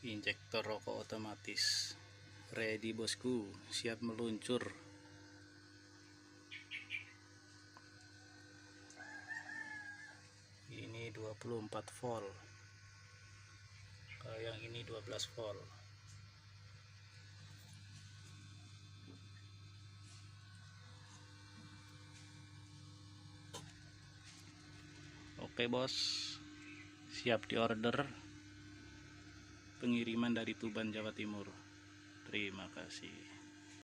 Injektor rokok otomatis ready bosku, siap meluncur. Ini 24 volt, kalau yang ini 12 volt. Oke bos, siap diorder, pengiriman dari Tuban, Jawa Timur. Terima kasih.